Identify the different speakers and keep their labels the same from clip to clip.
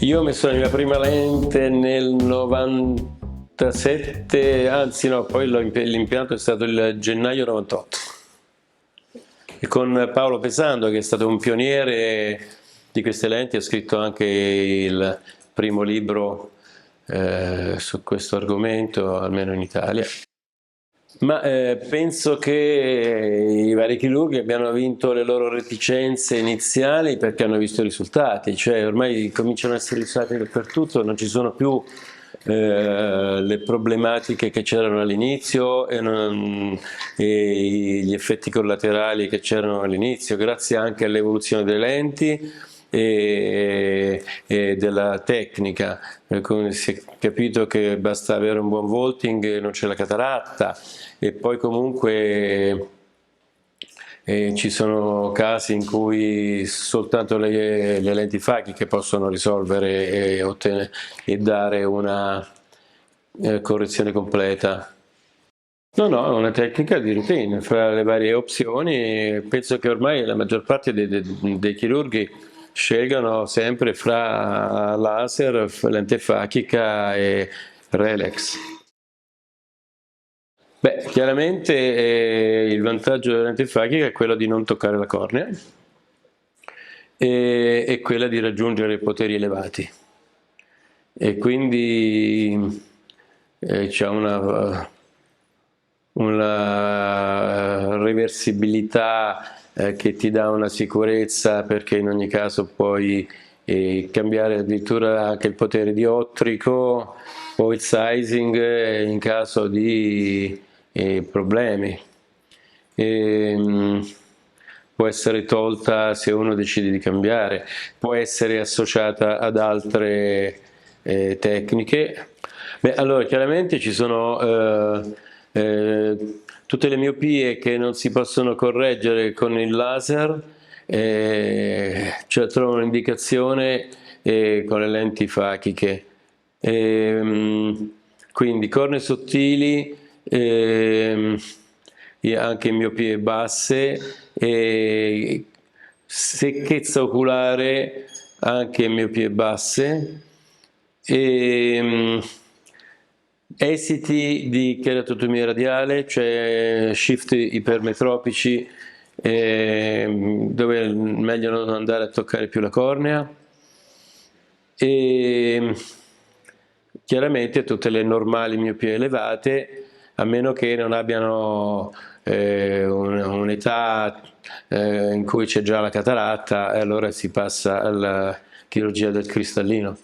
Speaker 1: Io ho messo la mia prima lente nel 97, anzi no, poi l'impianto è stato il gennaio 98. E con Paolo Pesando, che è stato un pioniere di queste lenti, ha scritto anche il primo libro su questo argomento, almeno in Italia. Ma penso che i vari chirurghi abbiano vinto le loro reticenze iniziali perché hanno visto i risultati, cioè ormai cominciano ad essere risultati dappertutto, non ci sono più le problematiche che c'erano all'inizio e gli effetti collaterali che c'erano all'inizio, grazie anche all'evoluzione delle lenti e della tecnica. Si è capito che basta avere un buon vaulting e non c'è la cataratta, e poi comunque ci sono casi in cui soltanto le lenti fachiche possono risolvere e dare una correzione completa. No, no, è una tecnica di routine, fra le varie opzioni penso che ormai la maggior parte dei chirurghi scelgano sempre fra laser, lente fachica e Relax. Beh, chiaramente il vantaggio della lente fachica è quello di non toccare la cornea e quella di raggiungere poteri elevati, e quindi c'è una reversibilità che ti dà una sicurezza, perché in ogni caso puoi cambiare addirittura anche il potere diottrico o il sizing in caso di problemi. Può essere tolta se uno decide di cambiare, può essere associata ad altre tecniche. Beh, allora chiaramente ci sono tutte le miopie che non si possono correggere con il laser, cioè trovano un'indicazione con le lenti fachiche. Quindi cornee sottili, anche miopie basse, secchezza oculare, anche miopie basse, esiti di keratotomia radiale, cioè shift ipermetropici, dove è meglio non andare a toccare più la cornea, e chiaramente tutte le normali miopie elevate, a meno che non abbiano un'età in cui c'è già la cataratta, e allora si passa alla chirurgia del cristallino.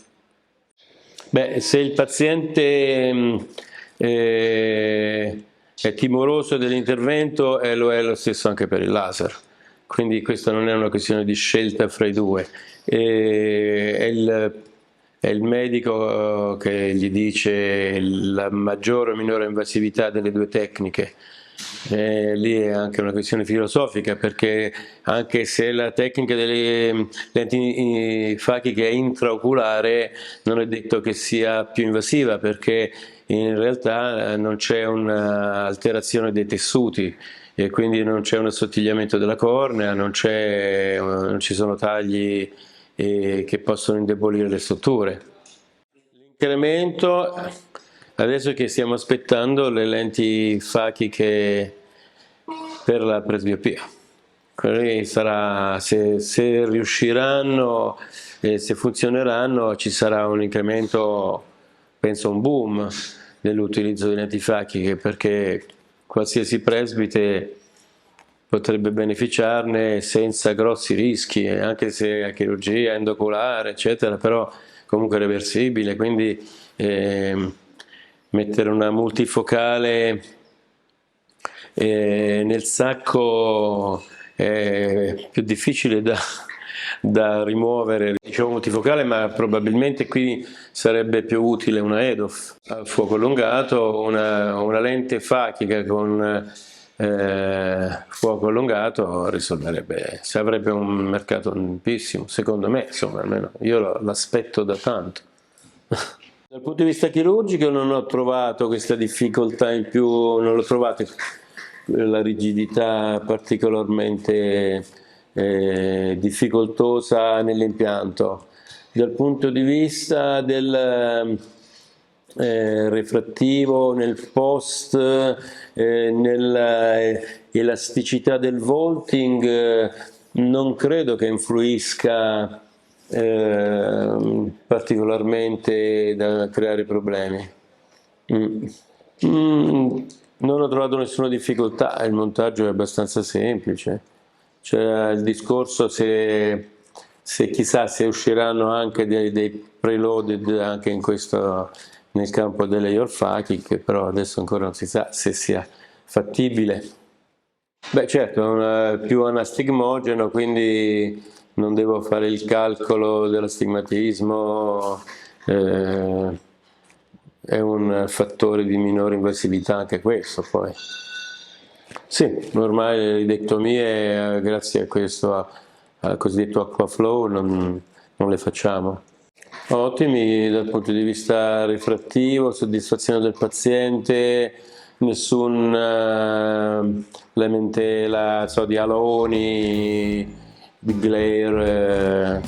Speaker 1: Beh, se il paziente è timoroso dell'intervento, lo è lo stesso anche per il laser, quindi questa non è una questione di scelta fra i due. È il medico che gli dice la maggiore o minore invasività delle due tecniche. Lì è anche una questione filosofica, perché anche se la tecnica delle lenti fachiche è intraoculare, non è detto che sia più invasiva, perché in realtà non c'è un'alterazione dei tessuti e quindi non c'è un assottigliamento della cornea, non ci sono tagli che possono indebolire le strutture. L'incremento, adesso che stiamo aspettando le lenti fachiche per la presbiopia, quindi sarà, se riusciranno e se funzioneranno, ci sarà un incremento, penso un boom dell'utilizzo delle lenti fachiche, perché qualsiasi presbite potrebbe beneficiarne senza grossi rischi, anche se a chirurgia endoculare eccetera, però comunque reversibile, quindi mettere una multifocale nel sacco è più difficile da rimuovere, diciamo multifocale, ma probabilmente qui sarebbe più utile una EDOF a fuoco allungato, una lente fachica con fuoco allungato risolverebbe, si avrebbe un mercato ampissimo, secondo me, insomma, almeno io l'aspetto da tanto. Dal punto di vista chirurgico non ho trovato questa difficoltà in più, non l'ho trovato la rigidità particolarmente difficoltosa nell'impianto. dal punto di vista del refrattivo nel post, nell'elasticità del vaulting, non credo che influisca particolarmente da creare problemi. Non ho trovato nessuna difficoltà, il montaggio è abbastanza semplice. C'è il discorso se chissà se usciranno anche dei preloaded anche in questo, nel campo delle layer che però adesso ancora non si sa se sia fattibile. Beh certo, è più anastigmogeno, quindi non devo fare il calcolo dell'astigmatismo, è un fattore di minore invasività anche questo poi. Sì, ormai le idectomie grazie a questo, al cosiddetto aquaflow non le facciamo. Ottimi dal punto di vista rifrattivo, soddisfazione del paziente, nessun lamentela di aloni, di glare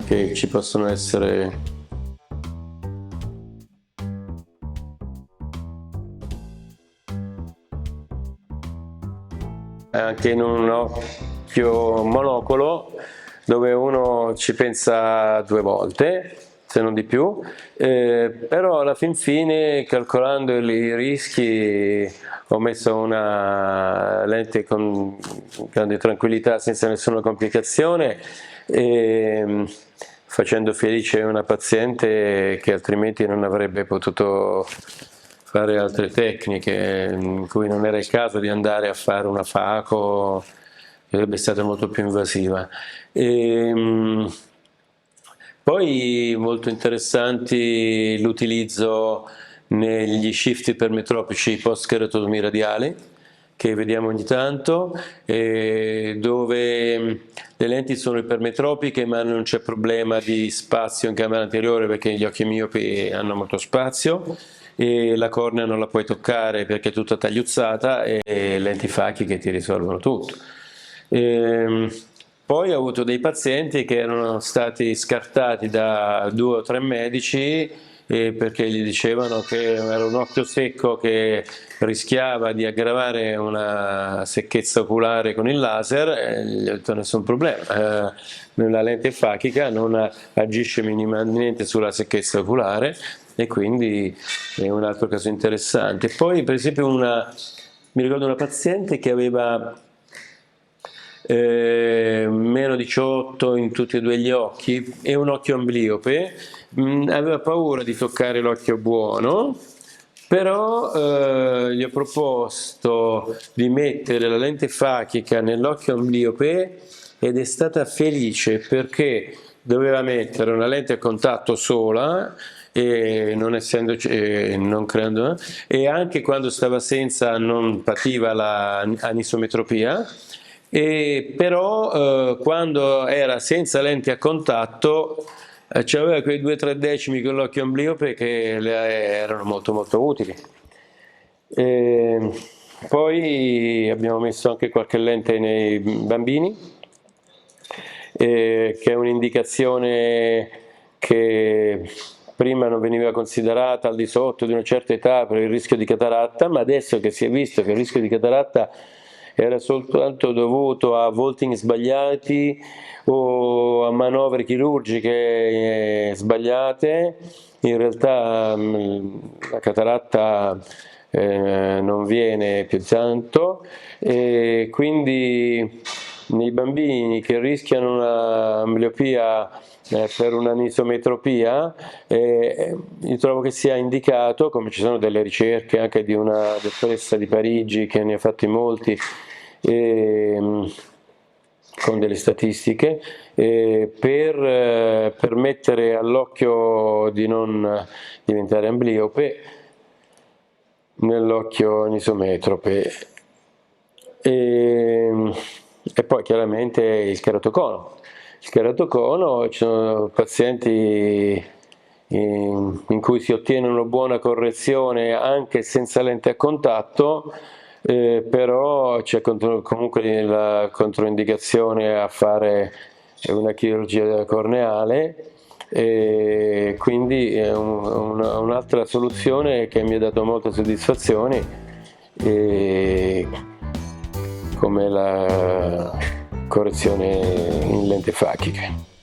Speaker 1: che ci possono essere. Anche in un occhio monocolo dove uno ci pensa 2 volte, se non di più, però alla fin fine, calcolando i rischi, ho messo una lente con grande tranquillità senza nessuna complicazione, facendo felice una paziente che altrimenti non avrebbe potuto fare altre tecniche, in cui non era il caso di andare a fare una FACO, sarebbe stata molto più invasiva. Poi molto interessanti l'utilizzo negli shift ipermetropici post-keratotomia radiale, che vediamo ogni tanto, dove le lenti sono ipermetropiche ma non c'è problema di spazio in camera anteriore perché gli occhi miopi hanno molto spazio, e la cornea non la puoi toccare perché è tutta tagliuzzata, e lenti Fachi che ti risolvono tutto. Poi ho avuto dei pazienti che erano stati scartati da 2 o 3 medici perché gli dicevano che era un occhio secco che rischiava di aggravare una secchezza oculare con il laser, e gli ho detto nessun problema, la lente fachica non agisce minimamente sulla secchezza oculare, e quindi è un altro caso interessante. Poi per esempio mi ricordo una paziente che aveva meno 18 in tutti e 2 gli occhi e un occhio ambliope, aveva paura di toccare l'occhio buono, però gli ho proposto di mettere la lente fachica nell'occhio ambliope ed è stata felice perché doveva mettere una lente a contatto sola e non essendo, non creando, e anche quando stava senza non pativa l'anisometropia. Però quando era senza lenti a contatto c'aveva quei 2-3 decimi con l'occhio ambliope che erano molto molto utili. Poi abbiamo messo anche qualche lente nei bambini, che è un'indicazione che prima non veniva considerata al di sotto di una certa età per il rischio di cataratta, ma adesso che si è visto che il rischio di cataratta era soltanto dovuto a vaulting sbagliati o a manovre chirurgiche sbagliate, in realtà la cataratta non viene più tanto, e quindi nei bambini che rischiano una ambliopia per un'anisometropia, io trovo che sia indicato, come ci sono delle ricerche anche di una dottoressa di Parigi che ne ha fatti molti, con delle statistiche, per permettere all'occhio di non diventare ambliope nell'occhio anisometrope. E poi chiaramente il keratocono. Il keratocono, ci sono pazienti in cui si ottiene una buona correzione anche senza lente a contatto, però c'è comunque la controindicazione a fare una chirurgia corneale, e quindi è un'altra soluzione che mi ha dato molte soddisfazioni, come la correzione in lente fachiche.